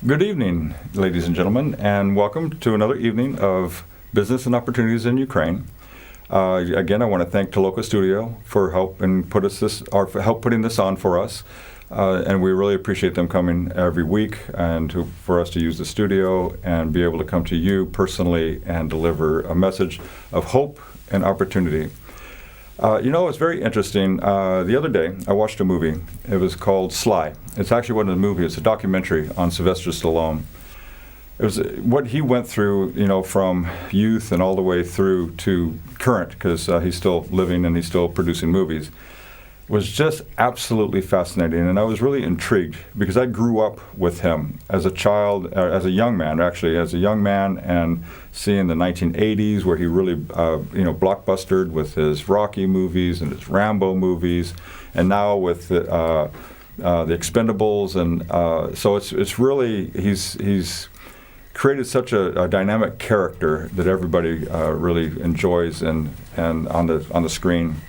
Good evening, ladies and gentlemen, and welcome to another evening of Business and Opportunities in Ukraine. Again, I want to thank Toloka Studio for helping for help putting this on for us, and we really appreciate them coming every week and for us to use the studio and be able to come to you personally and deliver a message of hope and opportunity. It's very interesting. The other day, I watched a movie. It was called Sly. It's actually wasn't a movie. It's a documentary on Sylvester Stallone. It was what he went through, from youth and all the way through to current, because he's still living and he's still producing movies. Was just absolutely fascinating, and I was really intrigued because I grew up with him as a child, as a young man, and seeing the 1980s where he really, blockbustered with his Rocky movies and his Rambo movies, and now with the Expendables, and so it's really he's created such a dynamic character that everybody really enjoys and on the screen.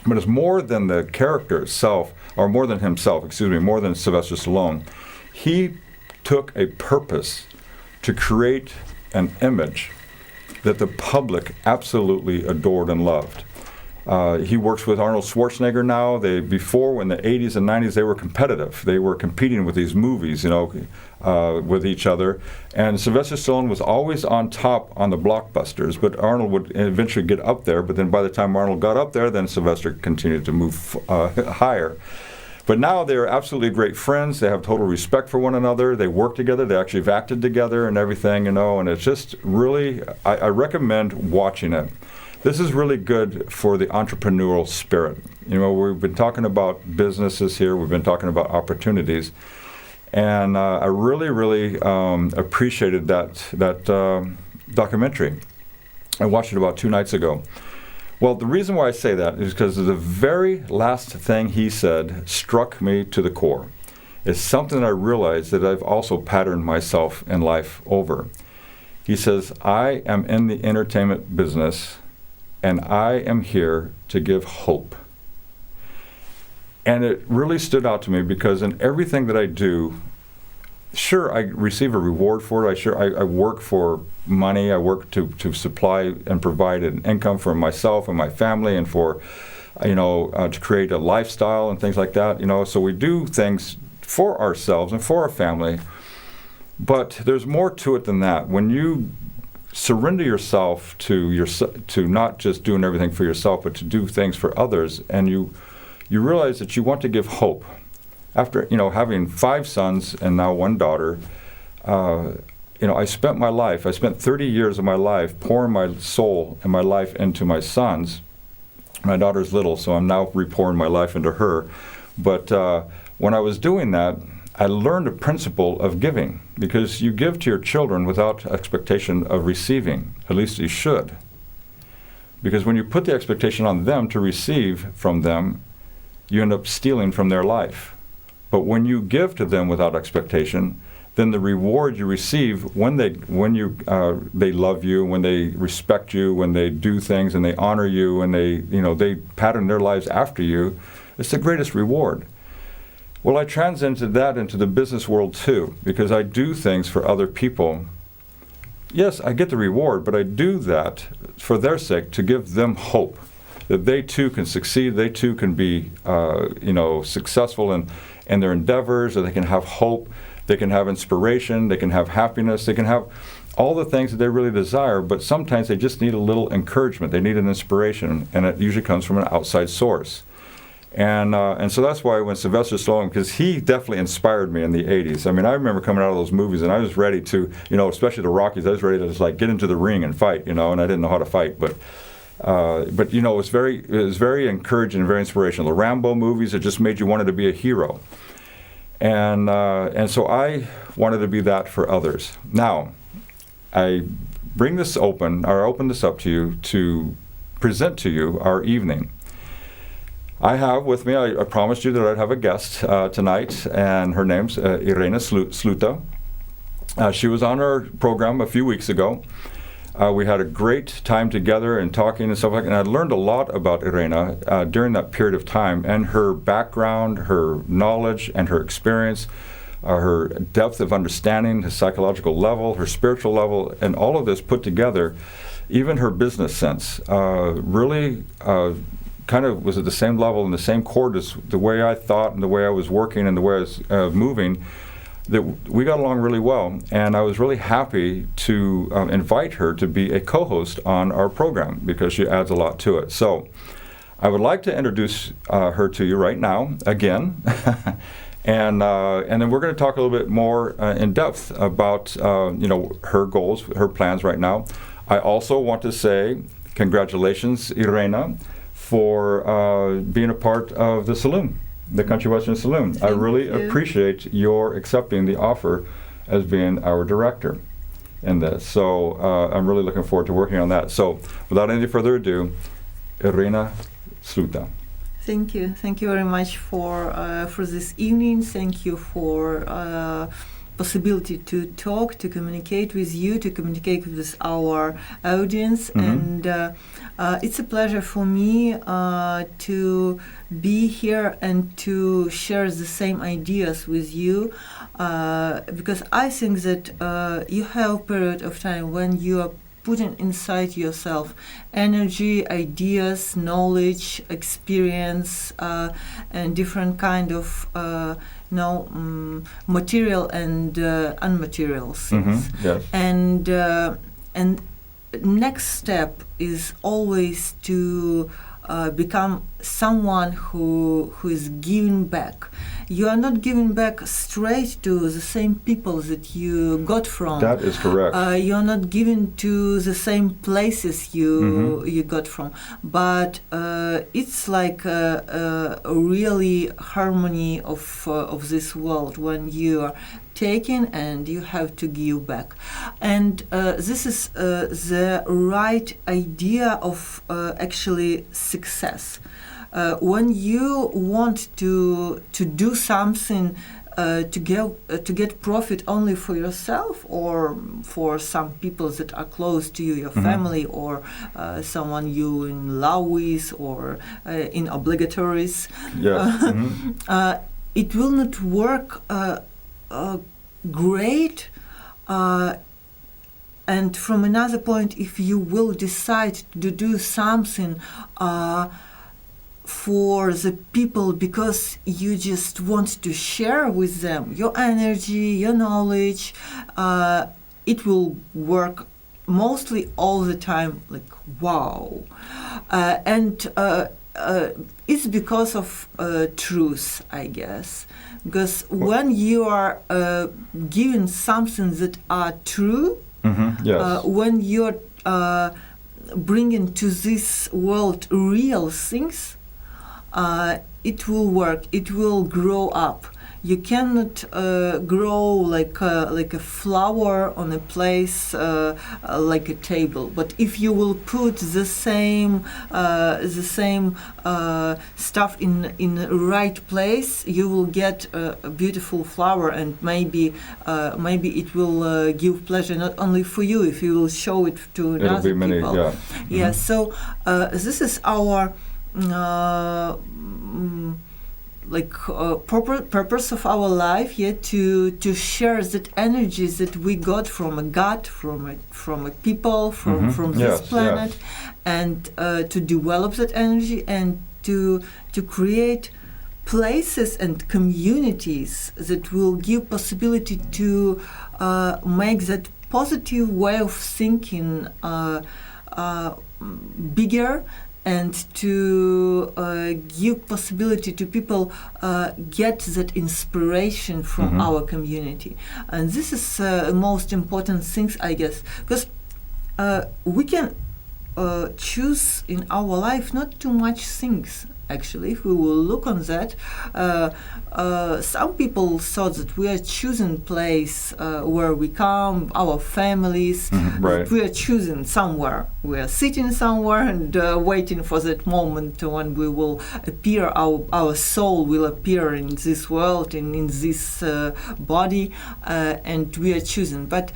But it's more than the character itself, or more than himself, more than Sylvester Stallone. He took a purpose to create an image that the public absolutely adored and loved. He works with Arnold Schwarzenegger now. Before, in the 80s and 90s, they were competitive. They were competing with these movies, with each other. And Sylvester Stallone was always on top on the blockbusters, but Arnold would eventually get up there. But then by the time Arnold got up there, then Sylvester continued to move higher. But now they're absolutely great friends. They have total respect for one another. They work together. They actually have acted together and everything, and it's just really, I recommend watching it. This is really good for the entrepreneurial spirit. We've been talking about businesses here. We've been talking about opportunities. And I really, really appreciated that documentary. I watched it about 2 nights ago. Well, the reason why I say that is because the very last thing he said struck me to the core. It's something that I realized that I've also patterned myself in life over. He says, I am in the entertainment business, and I am here to give hope. And it really stood out to me because in everything that I do, sure, I receive a reward for it. I work for money. I work to supply and provide an income for myself and my family, and for, to create a lifestyle and things like that. So we do things for ourselves and for our family. But there's more to it than that. When you surrender yourself to not just doing everything for yourself, but to do things for others, and you realize that you want to give hope. After having 5 sons and now 1 daughter, I spent 30 years of my life pouring my soul and my life into my sons. My daughter's little, so I'm now repouring my life into her. But when I was doing that, I learned a principle of giving, because you give to your children without expectation of receiving. At least you should. Because when you put the expectation on them to receive from them, you end up stealing from their life. But when you give to them without expectation, then the reward you receive when they love you, when they respect you, when they do things and they honor you, and they pattern their lives after you, it's the greatest reward. Well, I transited that into the business world too, because I do things for other people. Yes, I get the reward, but I do that for their sake, to give them hope that they too can succeed, they too can be, successful in their endeavors, that they can have hope, they can have inspiration, they can have happiness, they can have all the things that they really desire, but sometimes they just need a little encouragement, they need an inspiration, and it usually comes from an outside source. And so that's why when Sylvester Stallone, because he definitely inspired me in the 80s. I mean, I remember coming out of those movies and I was ready to, especially the Rockies, I was ready to just get into the ring and fight, and I didn't know how to fight, but it was very encouraging and very inspirational. The Rambo movies, it just made you wanted to be a hero. And so I wanted to be that for others. Now, I open this up to you to present to you our evening. I have with me, I promised you that I'd have a guest tonight, and her name's Irena Sluta. She was on our program a few weeks ago. We had a great time together and talking and stuff like that, and I learned a lot about Irena during that period of time, and her background, her knowledge, and her experience her depth of understanding, her psychological level, her spiritual level, and all of this put together, even her business sense, really kind of was at the same level and the same chord as the way I thought and the way I was working and the way I was moving, that we got along really well. And I was really happy to invite her to be a co-host on our program because she adds a lot to it. So I would like to introduce her to you right now again. And then we're going to talk a little bit more in depth about her goals, her plans right now. I also want to say congratulations, Irena, for being a part of the Saloon, the Country Western Saloon. I really appreciate your accepting the offer as being our director in this. So I'm really looking forward to working on that. So without any further ado, Irena Sluta. Thank you. Thank you very much for this evening. Thank you for possibility to talk, to communicate with you, to communicate with our audience. And it's a pleasure for me to be here and to share the same ideas with you, because I think that you have a period of time when you are putting inside yourself energy, ideas, knowledge, experience, and different kind of material and unmaterial things. Yes. And next step is always to become someone who is giving back. You are not giving back straight to the same people that you got from. That is correct. You are not giving to the same places you got from. But it's like a really harmony of this world when you are taking and you have to give back. And this is the right idea of actually success. When you want to do something to get profit only for yourself or for some people that are close to you, your family, or someone you in love with, or in obligatories, it will not work great. And from another point, if you will decide to do something for the people because you just want to share with them your energy, your knowledge, it will work mostly all the time like wow. And it's because of truth, I guess. Because when you are giving something that are true, when you're bringing to this world real things, it will work. It will grow up. You cannot grow like a flower on a place like a table. But if you will put the same stuff in the right place, you will get a beautiful flower, and maybe it will give pleasure not only for you if you will show it to other people. So this is our purpose of our life, to share that energy that we got from a God, from a people, from this planet, and to develop that energy and to create places and communities that will give possibility to make that positive way of thinking bigger, and to give possibility to people get that inspiration from our community. And this is the most important things, I guess, because we can choose in our life not too much things. Actually, if we will look on that, some people thought that we are choosing place where we come, our families, that we are choosing somewhere. We are sitting somewhere and waiting for that moment when we will appear, our soul will appear in this world, in this body, and we are choosing. But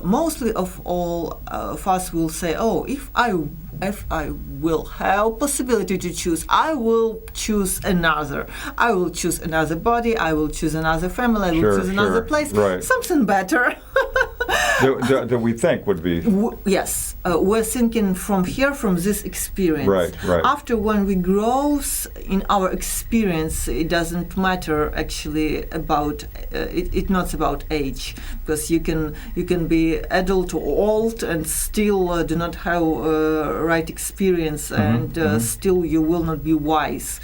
mostly of all of us will say, oh, if I if I will have possibility to choose, I will choose another. I will choose another body. I will choose another family. I will Sure, choose another sure. place. Right. Something better. That we think would be. Yes, we're thinking from here, from this experience. Right. After when we grow in our experience, it doesn't matter actually about it's not about age, because you can be adult or old and still do not have right experience, and still you will not be wise.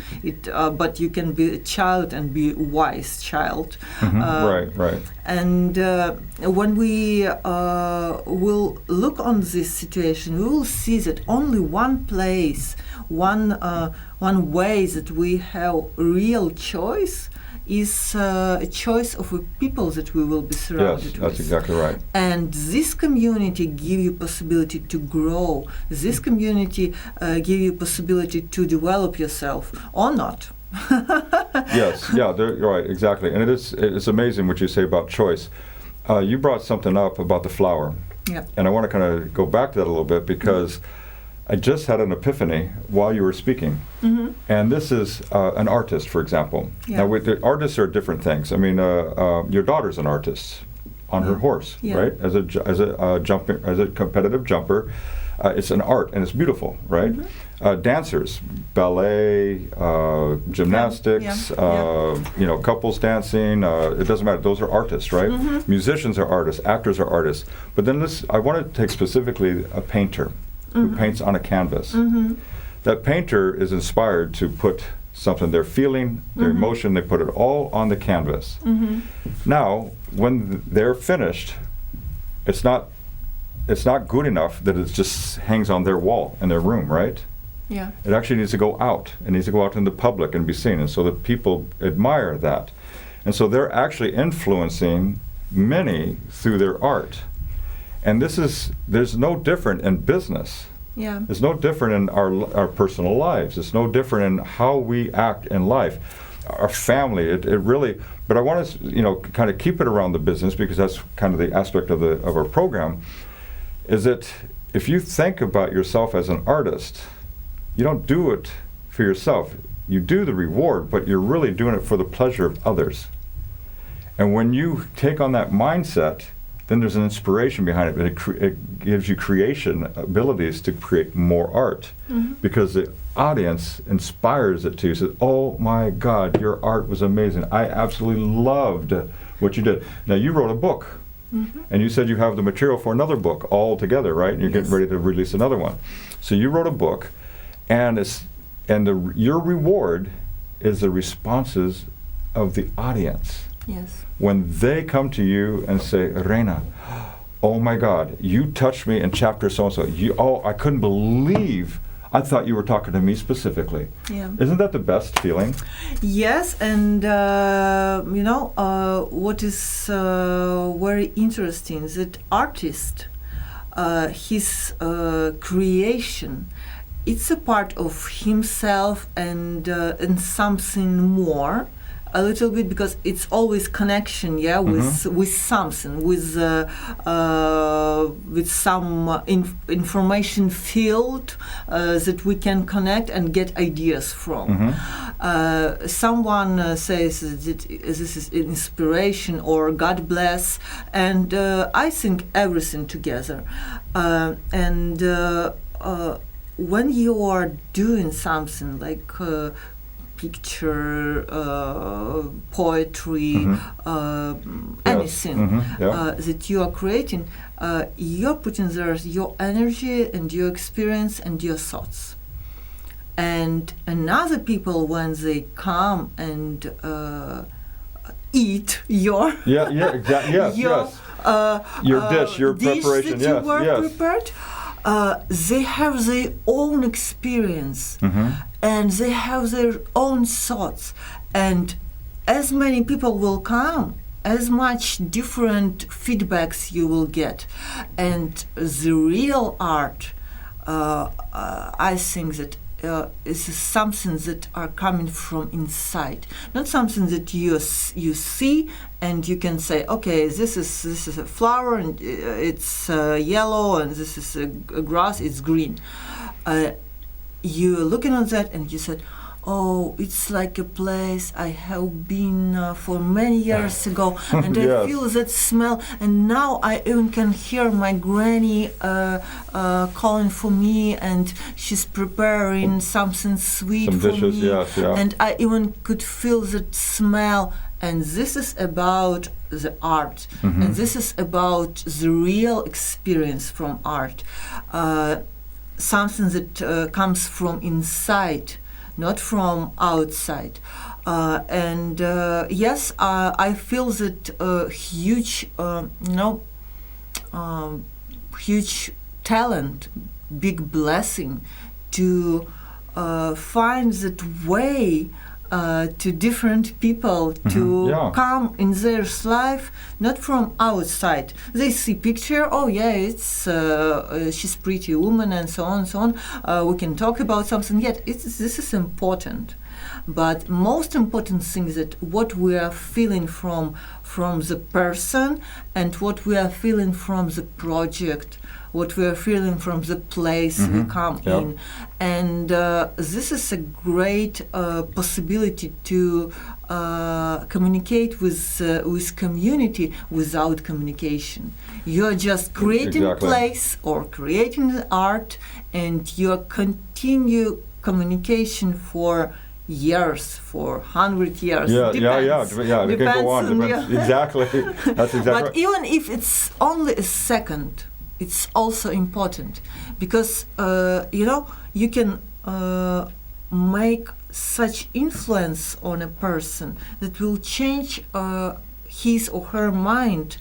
But you can be a child and be wise child. Right. And when we will look on this situation, we will see that only one place, one way that we have real choice is a choice of the people that we will be surrounded with. Yes, that's exactly right. And this community give you possibility to grow. This community give you possibility to develop yourself or not. Yes, right, exactly. And it's amazing what you say about choice. You brought something up about the flower. Yeah. And I want to kind of go back to that a little bit, because I just had an epiphany while you were speaking. And this is an artist, for example. Yeah. Now, the artists are different things. I mean, your daughter's an artist on her horse, right? As a competitive jumper, it's an art and it's beautiful, right? Dancers, ballet, gymnastics, couples dancing. It doesn't matter. Those are artists, right? Musicians are artists. Actors are artists. But then I want to take specifically a painter who paints on a canvas. That painter is inspired to put something they're feeling, their emotion. They put it all on the canvas. Now, when they're finished, it's not good enough that it just hangs on their wall in their room, right? Yeah. It actually needs to go out. It needs to go out in the public and be seen, and so that people admire that. And so they're actually influencing many through their art. And there's no different in business. Yeah. It's no different in our personal lives. It's no different in how we act in life. Our family, it really, but I want to, kind of keep it around the business, because that's kind of the aspect of our program, is that if you think about yourself as an artist, you don't do it for yourself. You do the reward, but you're really doing it for the pleasure of others. And when you take on that mindset, then there's an inspiration behind it. It gives you creation abilities to create more art, because the audience inspires it to you. Says, "Oh my God, your art was amazing. I absolutely loved what you did." Now, you wrote a book, and you said you have the material for another book all together, right? And you're getting ready to release another one. So you wrote a book, and your reward is the responses of the audience. Yes. When they come to you and say, "Irena, oh my God, you touched me in chapter so-and-so. I couldn't believe, I thought you were talking to me specifically." Yeah. Isn't that the best feeling? Yes, and what is very interesting is that artist, his creation, it's a part of himself and something more. A little bit, because it's always connection, with something, with some information field that we can connect and get ideas from. Someone says that this is inspiration or God bless, and I think everything together. When you are doing something like picture, poetry, anything that you are creating, you're putting there your energy and your experience and your thoughts. And another people, when they come and eat your exactly. Yes. Your dish, your preparation, that you were prepared, they have their own experience. And they have their own thoughts, and as many people will come, as much different feedbacks you will get. And the real art, I think that is something that are coming from inside, not something that you see and you can say, okay, this is a flower and it's yellow, and this is a grass, it's green. you're looking on that and you said, oh, it's like a place I have been for many years ago, and Yes. I feel that smell, and now I even can hear my granny calling for me, and she's preparing something sweet Some for dishes, me, yes, yeah. and I even could feel that smell. And this is about the art, and this is about the real experience from art, something that comes from inside, not from outside. Yes, I feel that huge, huge talent, big blessing to find that way to different people to Yeah. come in their life, not from outside. They see picture, oh yeah, it's she's pretty woman and so on and so on. We can talk about something. Yet this is important, but most important thing is that what we are feeling from the person and what we are feeling from the project, what we are feeling from the place we come Yep. in. And this is a great possibility to communicate with community without communication. You're just creating Exactly. place or creating the art, and you continue communication for years, for 100 years. Yeah, Depends. it can go on. Depends. Exactly. That's exactly But right. even if it's only a second, it's also important, because you can make such influence on a person that will change his or her mind,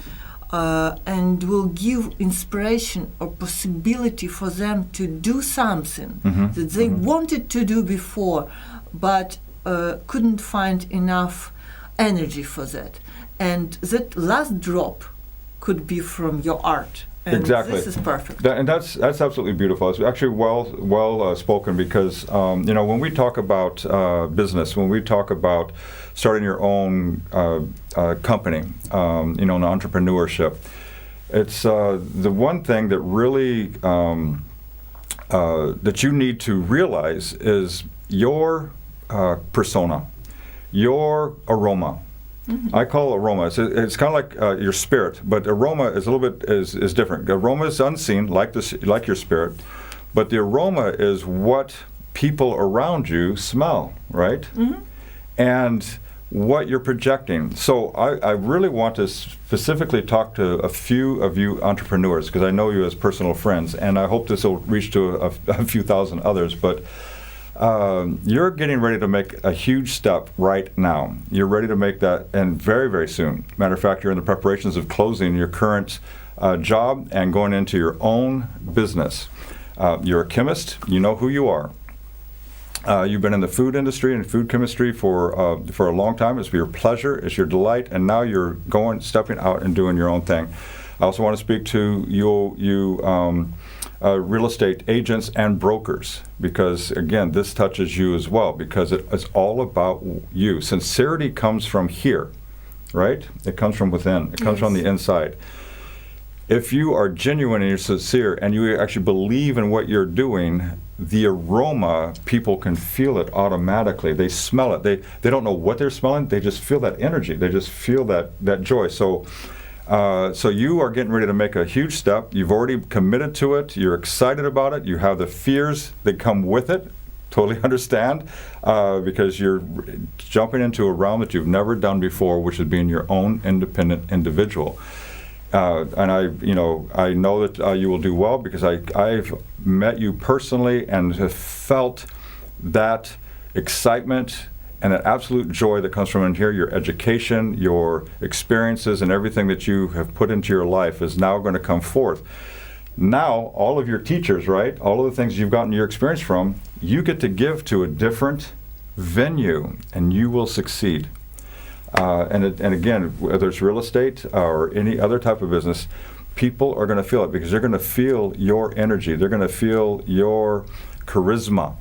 and will give inspiration or possibility for them to do something that they wanted to do before, but couldn't find enough energy for that. And that last drop could be from your art. And Exactly. this is perfect. And that's absolutely beautiful. It's actually well spoken, because when we talk about business, when we talk about starting your own company, in entrepreneurship, it's the one thing that really that you need to realize is your persona, your aroma. I call aroma. It's kind of like your spirit, but aroma is a little bit is different. Aroma is unseen, like your spirit, but the aroma is what people around you smell, right? And what you're projecting. So I really want to specifically talk to a few of you entrepreneurs, because I know you as personal friends, and I hope this will reach to a few thousand others. But you're getting ready to make a huge step right now. You're ready to make that, and very, very soon. Matter of fact, you're in the preparations of closing your current job and going into your own business. You're a chemist. You know who you are. You've been in the food industry and food chemistry for a long time. It's your pleasure, it's your delight, and now you're stepping out and doing your own thing. I also want to speak to you real estate agents and brokers, because again, this touches you as well, because it's all about you. Sincerity comes from here, right? It comes from within. It comes from the inside. If you are genuine and you're sincere and you actually believe in what you're doing, the aroma, people can feel it automatically. They smell it. They don't know what they're smelling. They just feel that energy. They just feel that joy. So you are getting ready to make a huge step. You've already committed to it. You're excited about it. You have the fears that come with it. Totally understand, because you're jumping into a realm that you've never done before, which is being your own independent individual. And I know that you will do well, because I've met you personally and have felt that excitement and that absolute joy that comes from in here. Your education, your experiences, and everything that you have put into your life is now going to come forth. Now, all of your teachers, right, all of the things you've gotten your experience from, you get to give to a different venue, and you will succeed. And again, whether it's real estate or any other type of business, people are going to feel it, because they're going to feel your energy. They're going to feel your charisma.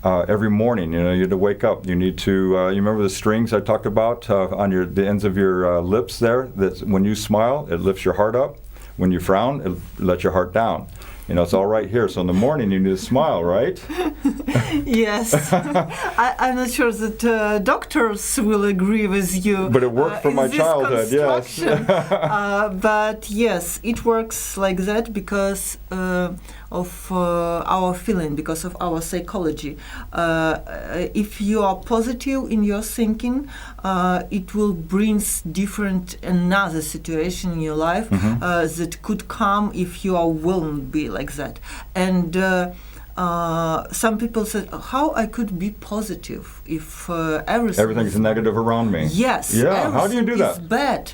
Every morning, you need to wake up. You need to. You remember the strings I talked about on the ends of your lips there? That when you smile, it lifts your heart up. When you frown, it lets your heart down. You know, it's all right here. So in the morning, you need to smile, right? Yes. I'm not sure that doctors will agree with you. But it worked for in my this childhood, yes. construction. But yes, it works like that because of our feeling, because of our psychology. If you are positive in your thinking, it will bring different another situation in your life that could come if you are willing to be like that. And some people said, how I could be positive if Everything's negative around me. Yes. Yeah. How do you do that? Is bad,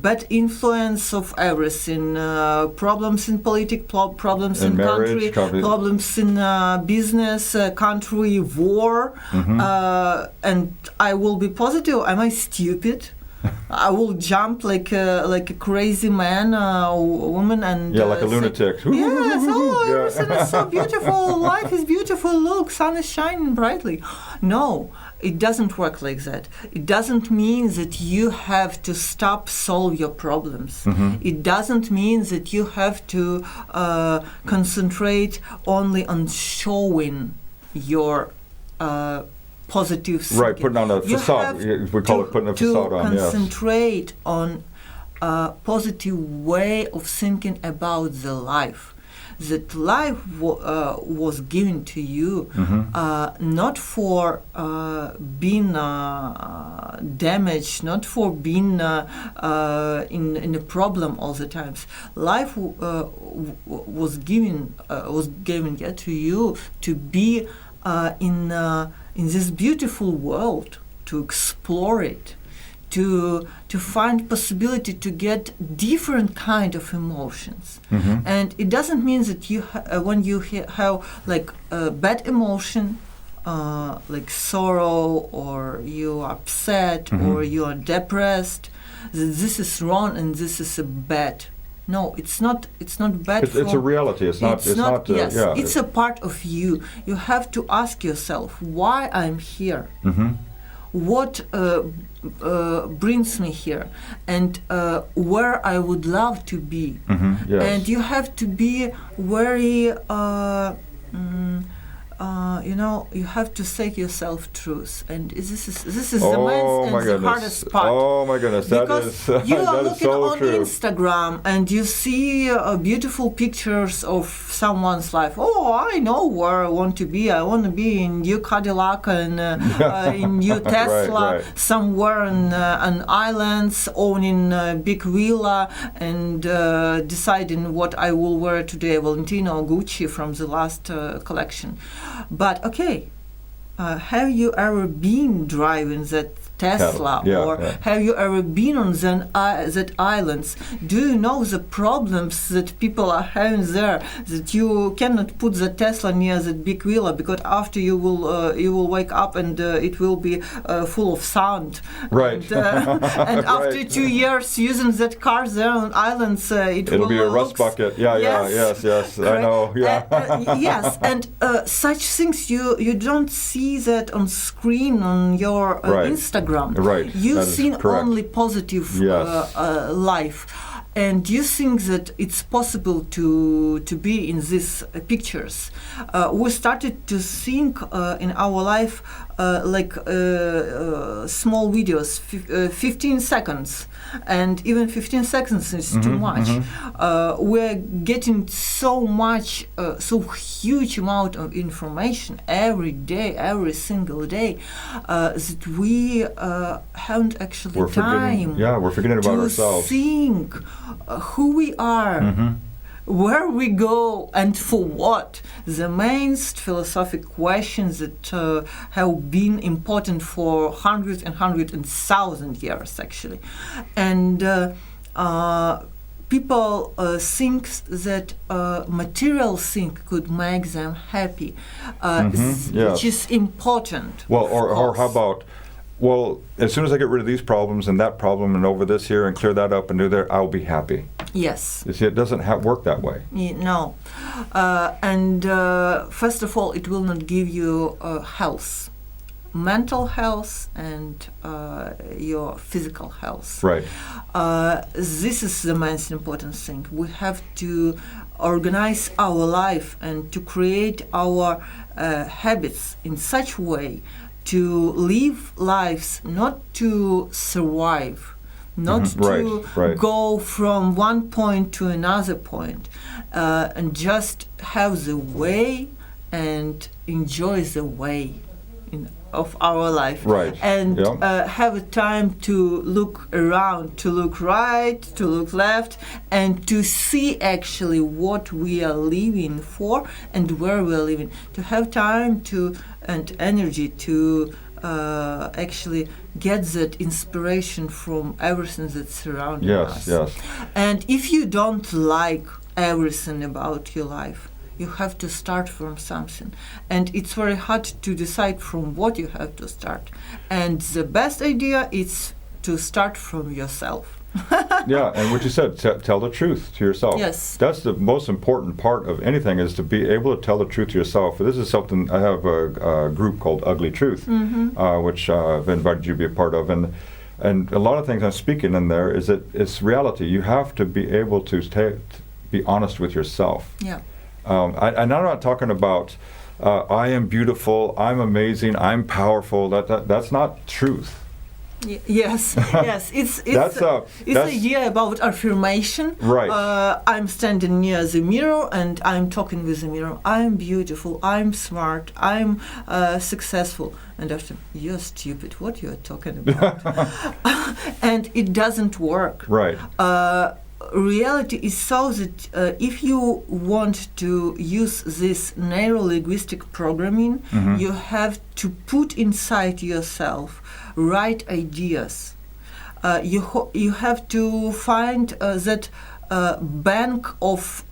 bad influence of everything. Problems in politics, problems in marriage, country, problems in business, country, war, and I will be positive. Am I stupid? I will jump like a crazy man or woman and like a lunatic. Yes, everything is so beautiful. Life is beautiful. Look, sun is shining brightly. No, it doesn't work like that. It doesn't mean that you have to stop solve your problems. It doesn't mean that you have to concentrate only on showing your positive thinking. Right, putting on a facade. We call it putting a facade on, yes. To concentrate on a positive way of thinking about the life. That life was given to you not for being damaged, not for being in a problem all the times. Life was given to you to be in this beautiful world, to explore it, to find possibility to get different kind of emotions. And it doesn't mean that you when you have like a bad emotion, like sorrow, or you are upset, or you are depressed, that this is wrong and this is a bad. No, it's not bad. It's a reality. It's not. Yes, it's a part of you. You have to ask yourself why I'm here. What brings me here, and where I would love to be. Yes. And you have to be very. You have to say yourself truth, and this is the main and the hardest part. Oh my goodness, because you are looking so on true. Instagram and you see beautiful pictures of someone's life. Oh, I know where I want to be. I want to be in new Cadillac and in new Tesla, right. somewhere on an islands, owning a big villa, and deciding what I will wear today, Valentino or Gucci from the last collection. But okay, have you ever been driving that Tesla, have you ever been on that islands? Do you know the problems that people are having there? That you cannot put the Tesla near that big villa because after you will wake up and it will be full of sand. Right. And after 2 years using that car there on islands, it'll be a rust bucket. Yes. I know. Yeah. Yes, and such things you don't see that on screen on your Instagram. Right. You see only positive life, and you think that it's possible to be in these pictures. We started to think in our life like small videos, 15 seconds, and even 15 seconds is too much. We're getting so much, so huge amount of information every day, every single day, that we haven't actually time. We're forgetting about ourselves. To think who we are. Where we go and for what? The main philosophical questions that have been important for hundreds and 1,000 years, actually. And people think that material thing could make them happy, which is important. Well, or how about, well, as soon as I get rid of these problems and that problem and over this here and clear that up and do there, I'll be happy. Yes. You see, it doesn't work that way. No. And first of all, it will not give you health. mental health and your physical health. Right. This is the most important thing. We have to organize our life and to create our habits in such way to live lives not to survive, not to go from one point to another point, and just have the way and enjoy the way of our life, and have a time to look around, to look right, to look left, and to see actually what we are living for and where we are living, to have time to and energy to actually get that inspiration from everything that's surrounding us. And if you don't like everything about your life, you have to start from something, and it's very hard to decide from what you have to start, and the best idea is to start from yourself. And what you said, tell the truth to yourself. Yes. That's the most important part of anything, is to be able to tell the truth to yourself. This is something, I have a group called Ugly Truth, which I've invited you to be a part of, and a lot of things I'm speaking in there is that it's reality. You have to be able to be honest with yourself. I'm not talking about I am beautiful, I'm amazing, I'm powerful. That's not truth. Yes. It's the idea about affirmation. Right. I'm standing near the mirror and I'm talking with the mirror. I'm beautiful. I'm smart. I'm successful. And after, you're stupid. What you're talking about? And it doesn't work. Right. Reality is so that if you want to use this neuro-linguistic programming, you have to put inside yourself right ideas. You have to find that bank of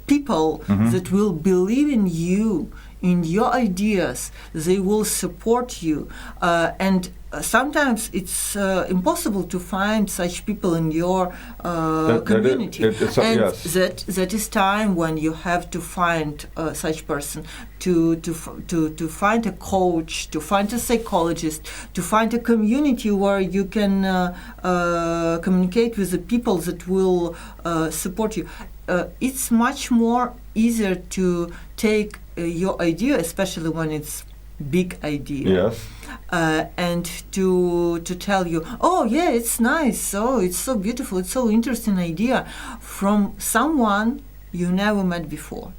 people that will believe in you, in your ideas. They will support you, and sometimes it's impossible to find such people in your community, that is time when you have to find such person, to find a coach, to find a psychologist, to find a community where you can communicate with the people that will support you. It's much more easier to take your idea, especially when it's big idea. And to tell you, oh yeah, it's nice, oh it's so beautiful, it's so interesting idea, from someone you never met before,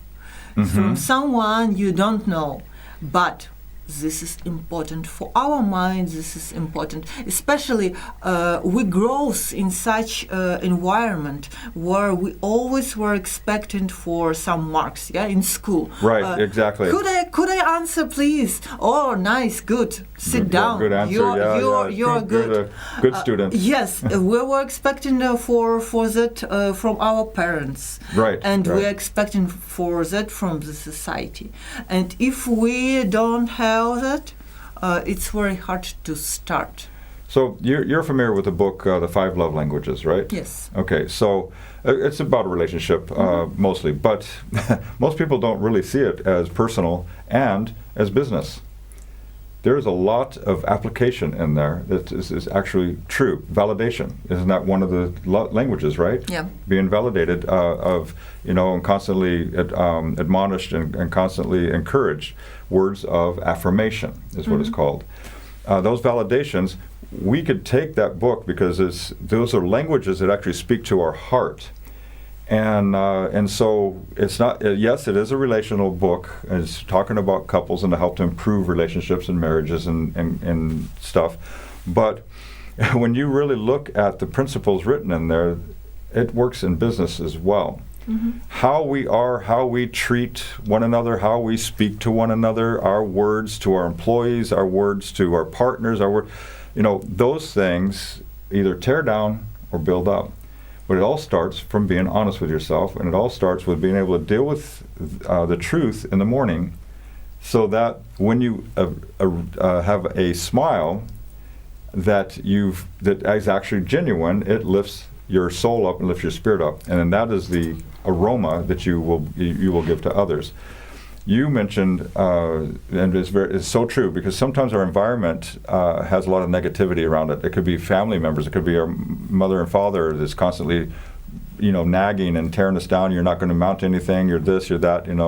from someone you don't know. But this is important for our minds. This is important, especially we grow in such environment where we always were expecting for some marks, in school. Right, exactly. Could I answer, please? Oh, nice, good. Sit down. Good answer. You're good. Good student. Yes, we were expecting for that from our parents. Right. And we're expecting for that from the society. And if we don't have that, it's very hard to start. So you're familiar with the book, The 5 Love Languages, right? Yes. Okay, so it's about a relationship mostly, but most people don't really see it as personal and as business. There's a lot of application in there that is actually true. Validation, isn't that one of the languages, right? Yeah. Being validated and constantly admonished and constantly encouraged. Words of affirmation is what it's called. Those validations, we could take that book because those are languages that actually speak to our heart. And so it's not, yes, it is a relational book. It's talking about couples and to help to improve relationships and marriages and stuff. But when you really look at the principles written in there, it works in business as well. How we are, how we treat one another, how we speak to one another, our words to our employees, our words to our partners, those things either tear down or build up. But it all starts from being honest with yourself, and it all starts with being able to deal with the truth in the morning, so that when you have a smile that is actually genuine, it lifts your soul up and lifts your spirit up, and then that is the aroma that you will give to others. you mentioned, and it's so true, because sometimes our environment has a lot of negativity around it. It could be family members, it could be our mother and father that's constantly, nagging and tearing us down. You're not going to amount to anything. You're this, you're that, and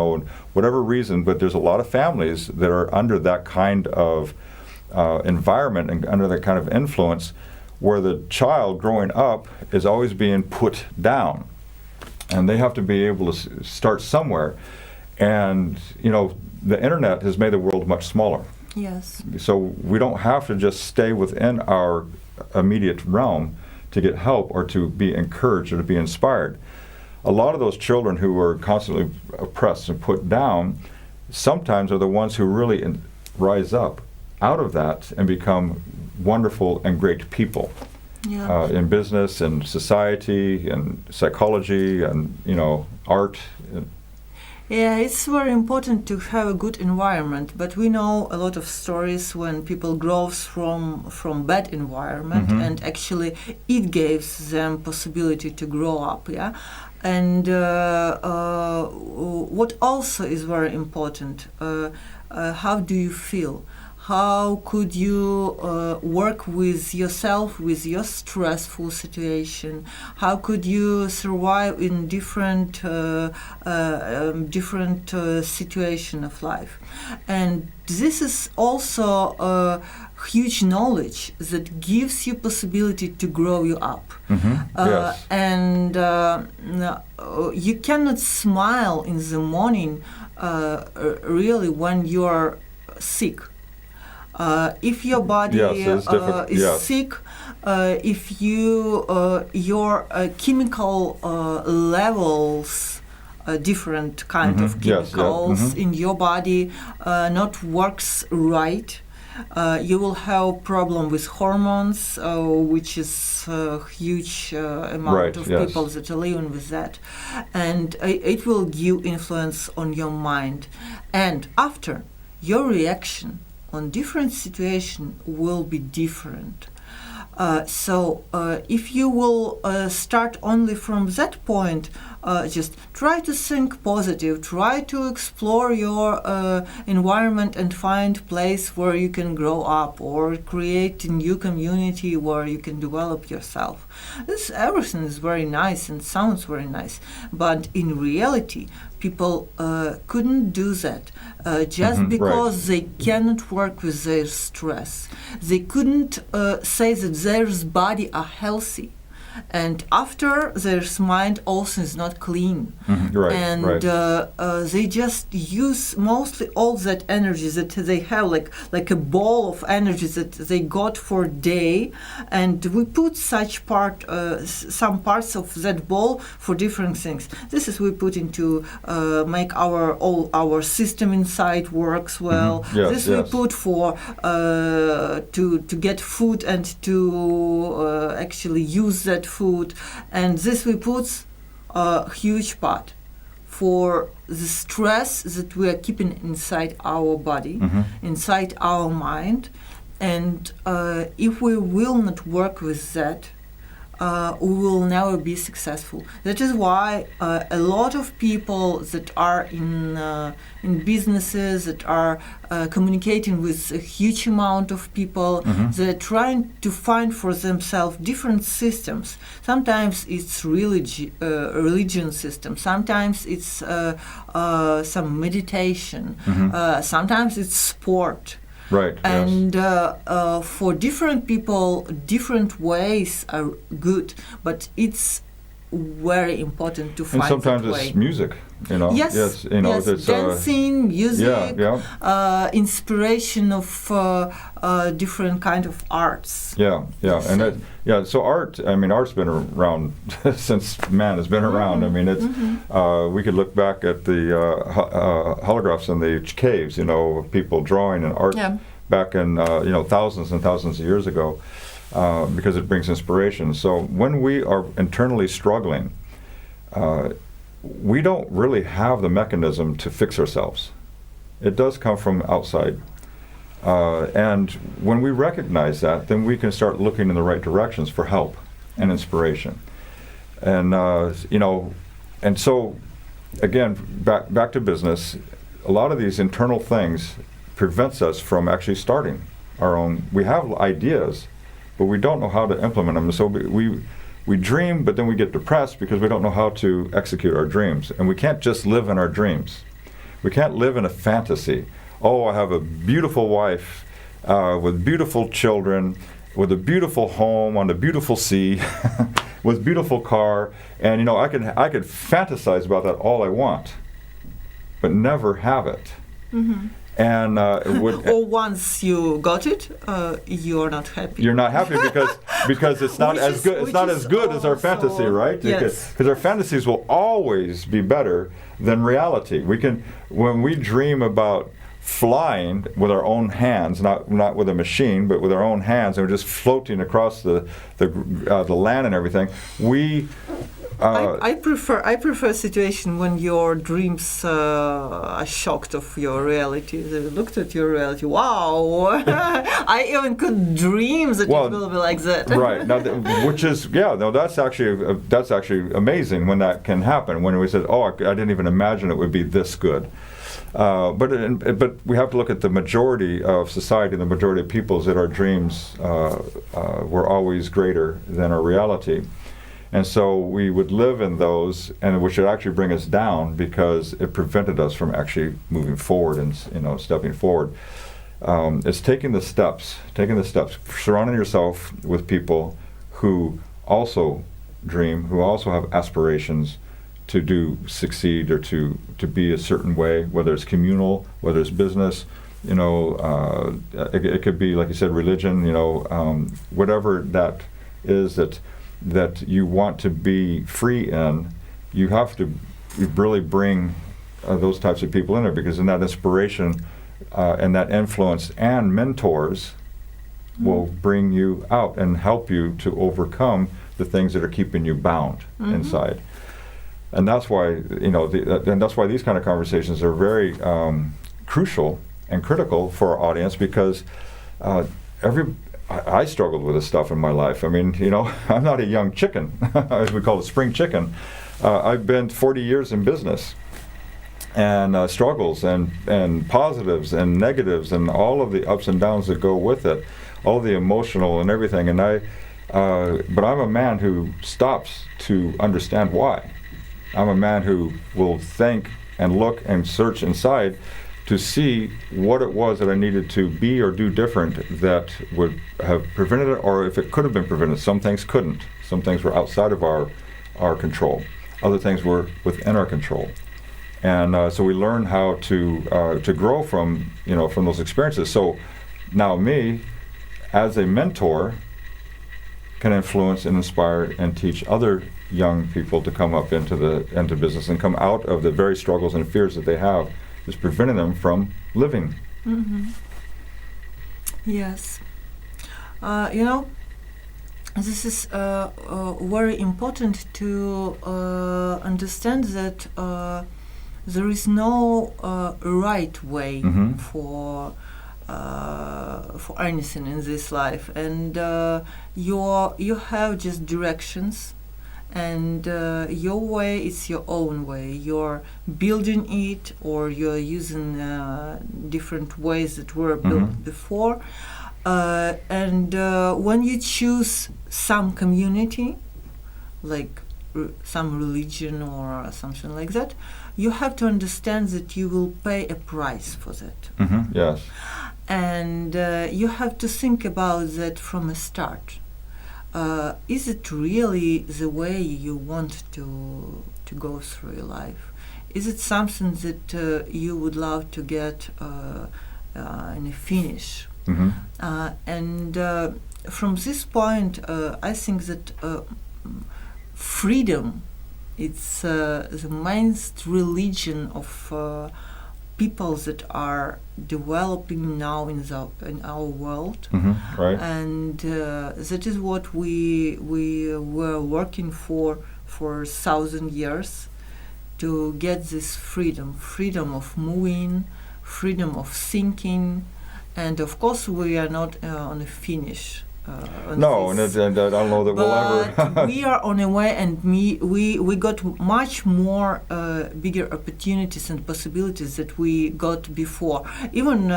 whatever reason. But there's a lot of families that are under that kind of environment and under that kind of influence, where the child growing up is always being put down, and they have to be able to start somewhere. And the internet has made the world much smaller. Yes. So we don't have to just stay within our immediate realm to get help or to be encouraged or to be inspired. A lot of those children who are constantly oppressed and put down sometimes are the ones who really rise up out of that and become wonderful and great people. Yeah. In business and society and psychology and art. Yeah, it's very important to have a good environment, but we know a lot of stories when people grow from bad environment, and actually it gives them possibility to grow up. Yeah, and what also is very important, how do you feel? How could you work with yourself, with your stressful situation? How could you survive in different situation of life? And this is also a huge knowledge that gives you possibility to grow you up. Yes. And you cannot smile in the morning really when you are sick. If your body is sick, if your chemical levels, different kind of chemicals in your body not works right, you will have problem with hormones, which is a huge amount of people that are living with that, and it will give influence on your mind, and after your reaction on different situation will be different. So if you will start only from that point, just try to think positive, try to explore your environment and find place where you can grow up or create a new community where you can develop yourself. Everything is very nice and sounds very nice, but in reality people couldn't do that just because they cannot work with their stress. They couldn't say that their body are healthy, and after their mind also is not clean, they just use mostly all that energy that they have, like a ball of energy that they got for a day, and we put some parts of that ball for different things. This is we put into make all our system inside works well. We put for to get food and to actually use that food, and this we put a huge part for the stress that we are keeping inside our body, inside our mind, and if we will not work with that, we will never be successful. That is why a lot of people that are in businesses, that are communicating with a huge amount of people, they're trying to find for themselves different systems. Sometimes it's religion system, sometimes it's some meditation, sometimes it's sport. Right. And for different people, different ways are good, but it's very important to find that way. And sometimes it's music, Yes, it's dancing, music, inspiration of different kind of arts. So art's been around since man has been around. I mean, it's we could look back at the holographs in the caves, of people drawing and art back in thousands and thousands of years ago, because it brings inspiration. So when we are internally struggling, we don't really have the mechanism to fix ourselves. It does come from outside. And when we recognize that, then we can start looking in the right directions for help and inspiration. And and so again, back to business. a lot of these internal things prevents us from actually starting our own. We have ideas, but we don't know how to implement them. So we dream, but then we get depressed because we don't know how to execute our dreams. And we can't just live in our dreams. We can't live in a fantasy. Oh, I have a beautiful wife with beautiful children, with a beautiful home on a beautiful sea, with beautiful car, and you know I could fantasize about that all I want, but never have it. Mm-hmm. And or once you got it, you're not happy. You're not happy because it's not as good. It's not as good as our fantasy, right? Yes. Because our fantasies will always be better than reality. When we dream about flying with our own hands, not with a machine, but with our own hands, and we're just floating across the land and everything. I prefer a situation when your dreams are shocked of your reality. They looked at your reality. Wow, I even could dream that it will be like that. Right now, that's actually amazing when that can happen. When we said, I didn't even imagine it would be this good. But we have to look at the majority of society, the majority of people, that our dreams were always greater than our reality. And so we would live in those, and which would actually bring us down because it prevented us from actually moving forward and stepping forward. It's taking the steps, surrounding yourself with people who also dream, who also have aspirations to succeed or to be a certain way, whether it's communal, whether it's business, it could be, like you said, religion, whatever that is that you want to be free in. You have to really bring those types of people in there, because in that inspiration and that influence and mentors will bring you out and help you to overcome the things that are keeping you bound inside. And that's why and that's why these kind of conversations are very crucial and critical for our audience, because I struggled with this stuff in my life. I mean, I'm not a young chicken, as we call it, spring chicken. I've been 40 years in business, and struggles and positives and negatives and all of the ups and downs that go with it, all the emotional and everything. And but I'm a man who stops to understand why. I'm a man who will think and look and search inside to see what it was that I needed to be or do different that would have prevented it, or if it could have been prevented. Some things couldn't. Some things were outside of our control. Other things were within our control. And so we learn how to grow from those experiences. So now me, as a mentor, can influence and inspire and teach other young people to come up into business and come out of the very struggles and fears that they have, is preventing them from living. Mm-hmm. Yes. This is very important to understand that there is no right way for anything in this life, and you have just directions. And your way is your own way. You're building it, or you're using different ways that were built before. And when you choose some community, like some religion or something like that, you have to understand that you will pay a price for that. Yes. And you have to think about that from the start. Is it really the way you want to go through your life? Is it something that you would love to get in a finish? And from this point, I think that freedom, it's the main religion of people that are developing now in our world, right. And that is what we were working for 1,000 years, to get this freedom of moving, freedom of thinking, and of course we are not on a finish. No, this. and I don't know that we'll But ever. we are on a way, and we got much more bigger opportunities and possibilities that we got before. Even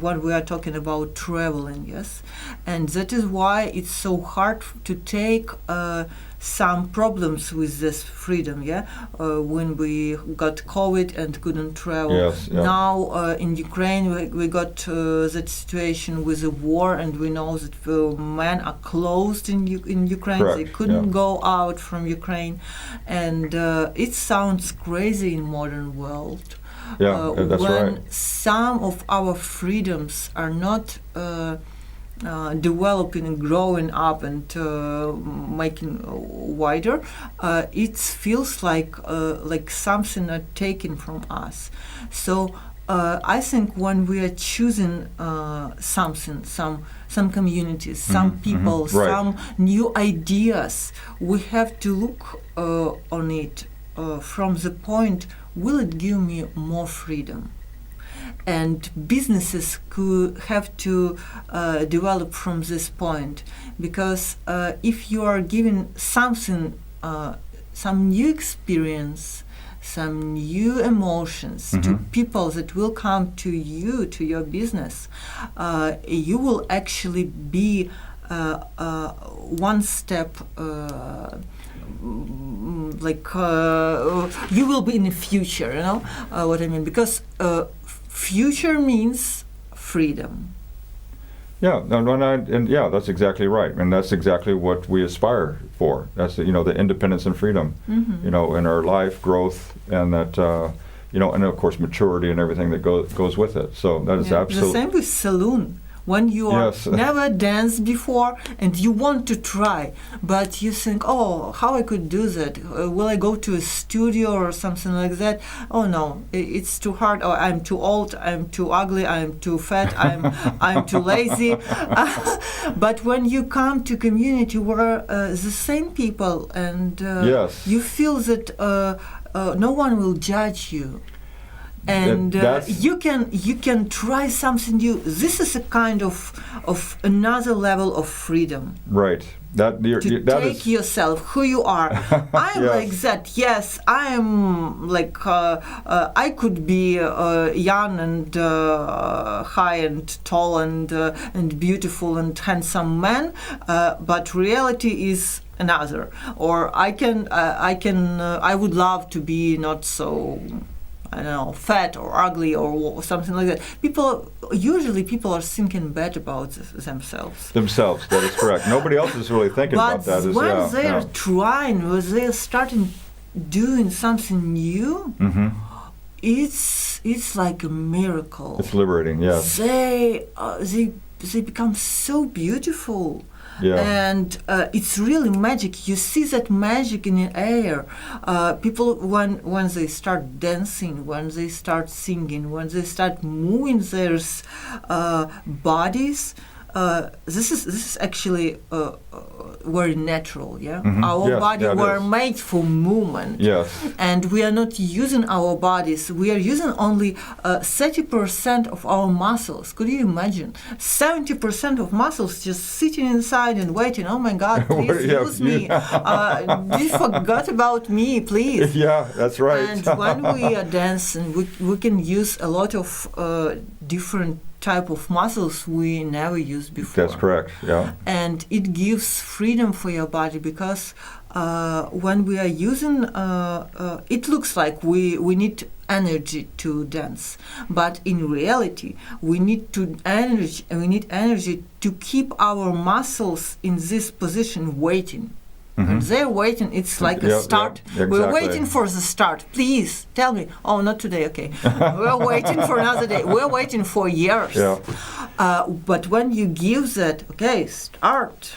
when we are talking about traveling, yes, and that is why it's so hard to take some problems with this freedom. Yeah, when we got COVID and couldn't travel. Yes, yeah. Now in Ukraine we got that situation with the war, and we know that men are closed in Ukraine. Correct, They couldn't yeah. go out from Ukraine, and it sounds crazy in modern world. Yeah, that's when right. some of our freedoms are not developing and growing up and making wider, it feels like something are taken from us. So I think when we are choosing something, some communities, some people, right. some new ideas, we have to look on it from the point: will it give me more freedom? And businesses could have to develop from this point, because if you are giving something, some new experience, some new emotions to people that will come to you, to your business, you will actually be one step you will be in the future, you know what I mean, because future means freedom. Yeah, and yeah, that's exactly right, and that's exactly what we aspire for. That's the independence and freedom, in our life, growth, and that and of course maturity and everything that goes with it. So that is absolutely the same with saloon. When you are never danced before and you want to try, but you think, oh, how I could do that? Will I go to a studio or something like that? Oh no, it's too hard. Oh, I'm too old. I'm too ugly. I'm too fat. I'm too lazy. But when you come to community where the same people and you feel that no one will judge you. And you can try something new. This is a kind of another level of freedom. Right. That take yourself, who you are. I'm like that. Yes, I am like I could be young and high and tall and beautiful and handsome man, but reality is another. Or I would love to be not so, I don't know, fat or ugly or something like that. People are thinking bad about themselves. That is correct. Nobody else is really thinking about that. But when they are trying, when they are starting doing something new, it's like a miracle. It's liberating. Yes. They become so beautiful. Yeah. And it's really magic. You see that magic in the air. People, when they start dancing, when they start singing, when they start moving their bodies, this is actually very natural. Yeah, our body were made for movement. Yes, and we are not using our bodies. We are using only 30% of our muscles. Could you imagine? 70% of muscles just sitting inside and waiting. Oh my God, please use me. You forgot about me, please. Yeah, that's right. And when we are dancing, we can use a lot of different type of muscles we never used before. That's correct, yeah. And it gives freedom for your body, because when we are using, it looks like we need energy to dance, but in reality we need energy to keep our muscles in this position waiting. And they're waiting. It's like a start. Exactly. We're waiting for the start. Please tell me. Oh, not today. Okay. We're waiting for another day. We're waiting for years. Yeah. But when you give that, okay, start,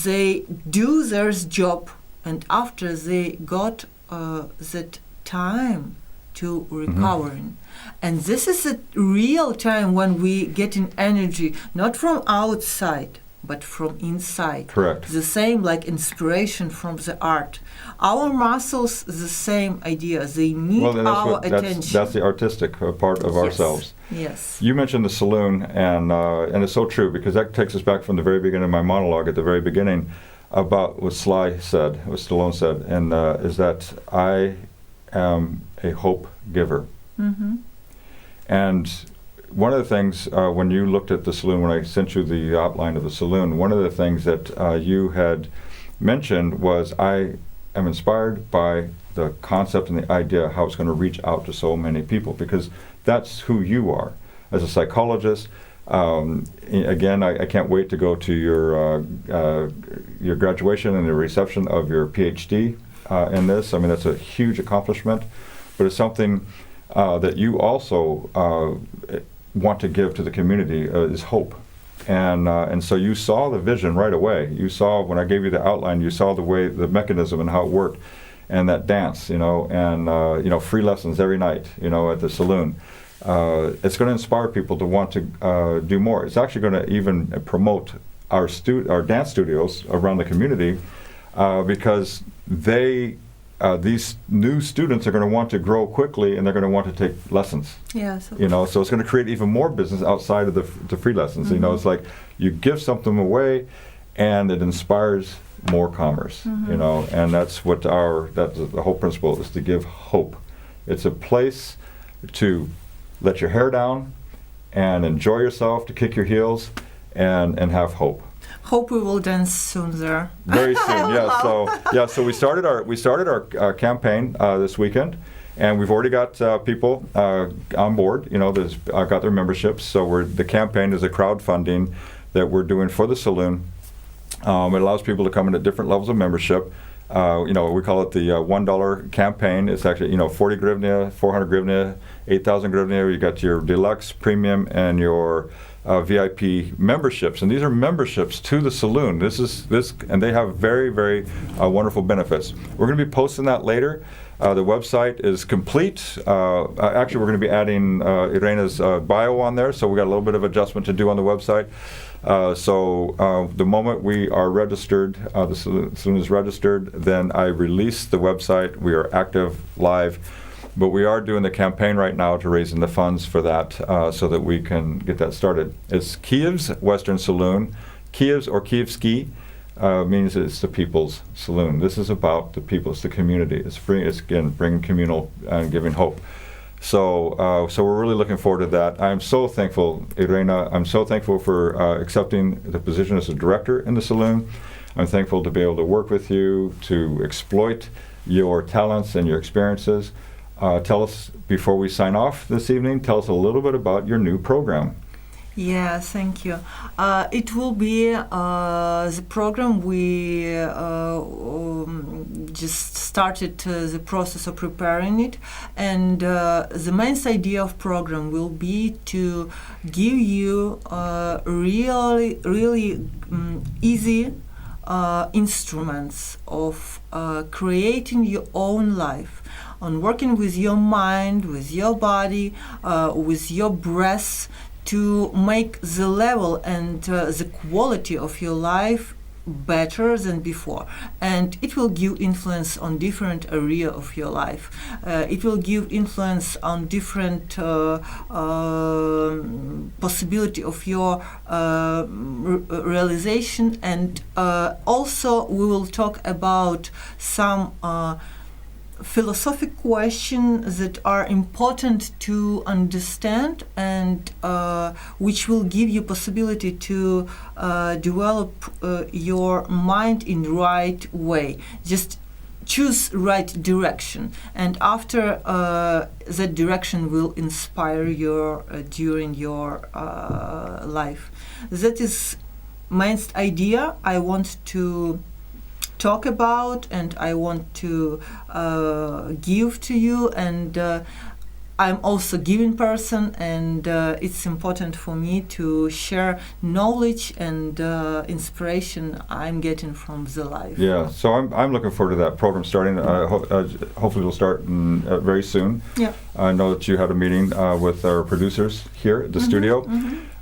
they do their job, and after they got that time to recovering. And this is a real time when we getting energy, not from outside, but from inside. Correct. The same like inspiration from the art. Our muscles, the same idea. They need our attention. That's the artistic part of ourselves. Yes. You mentioned the saloon, and it's so true, because that takes us back from the very beginning of my monologue at the very beginning about what Stallone said, and is that I am a hope giver. Mm-hmm. And one of the things, when you looked at the saloon, when I sent you the outline of the saloon, one of the things that you had mentioned was, I am inspired by the concept and the idea how it's going to reach out to so many people, because that's who you are as a psychologist. Again, I can't wait to go to your graduation and the reception of your PhD in this. I mean, that's a huge accomplishment, but it's something that you also want to give to the community, is hope. And so you saw the vision right away. You saw, when I gave you the outline, you saw the mechanism and how it worked, and that dance, and free lessons every night, at the saloon. It's going to inspire people to want to do more. It's actually going to even promote our dance studios around the community, because these new students are going to want to grow quickly, and they're going to want to take lessons. Yes. So it's going to create even more business outside of the free lessons. Mm-hmm. It's like you give something away, and it inspires more commerce. Mm-hmm. And that's what that's the whole principle is, to give hope. It's a place to let your hair down and enjoy yourself, to kick your heels, and have hope. Hope we will dance soon there. Very soon, yeah. So we started our campaign this weekend, and we've already got people on board. Got their memberships. So the campaign is a crowdfunding that we're doing for the saloon. It allows people to come in at different levels of membership. We call it the $1 campaign. It's actually 40 hryvnia, 400 hryvnia, 8,000 hryvnia. You got your deluxe, premium, and your VIP memberships, and these are memberships to the saloon. And they have very, very wonderful benefits. We're going to be posting that later. The website is complete. Actually, we're going to be adding Irena's bio on there, so we got a little bit of adjustment to do on the website. So the moment we are registered, the saloon is registered, then I release the website. We are active, live. But we are doing the campaign right now to raising the funds for that, so that we can get that started. It's Kiev's Western Saloon. Kiev's or Kievski means it's the people's saloon. This is about the people. It's the community. It's free. It's, again, bringing communal and giving hope. So we're really looking forward to that. I'm so thankful, Irena. I'm so thankful for accepting the position as a director in the saloon. I'm thankful to be able to work with you, to exploit your talents and your experiences. Tell us, before we sign off this evening, tell us a little bit about your new program. Yeah, thank you. It will be the program we just started the process of preparing it, and the main idea of program will be to give you really easy instruments of creating your own life, on working with your mind, with your body, with your breath, to make the level and the quality of your life better than before. And it will give influence on different area of your life. It will give influence on different possibility of your realization. And also we will talk about some philosophic questions that are important to understand, and which will give you possibility to develop your mind in right way. Just choose right direction, and after that direction will inspire your during your life. That is main idea I want to talk about, and I want to give to you, and I'm also giving person, and it's important for me to share knowledge and inspiration I'm getting from the life. Yeah, so I'm looking forward to that program starting. Hopefully it'll start very soon. Yeah. I know that you had a meeting with our producers here at the studio.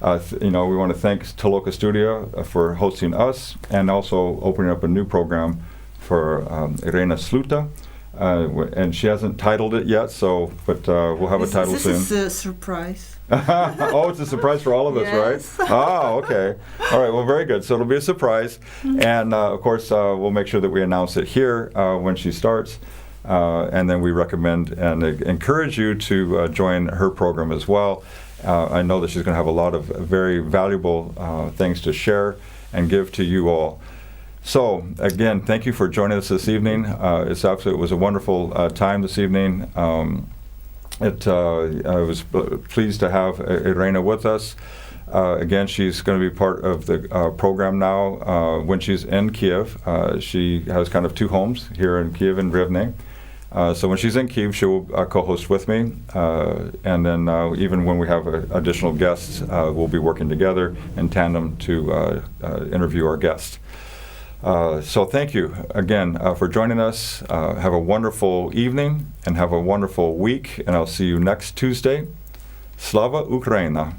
We want to thank Toloka Studio for hosting us, and also opening up a new program for Irena Sluta. And she hasn't titled it yet, but we'll have a title soon. This is a surprise. Oh, it's a surprise for all of us, Yes. right? Ah, okay. All right, well, very good. So it'll be a surprise. And, of course, we'll make sure that we announce it here when she starts. And then we recommend and encourage you to join her program as well. I know that she's going to have a lot of very valuable things to share and give to you all. So, again, thank you for joining us this evening. It was a wonderful time this evening. I was pleased to have Irena with us. Again, she's going to be part of the program now when she's in Kiev. She has kind of two homes here in Kiev and Rivne. So when she's in Kiev, she will co-host with me. And then even when we have additional guests, we'll be working together in tandem to interview our guests. So thank you again for joining us. Have a wonderful evening and have a wonderful week. And I'll see you next Tuesday. Slava Ukraina!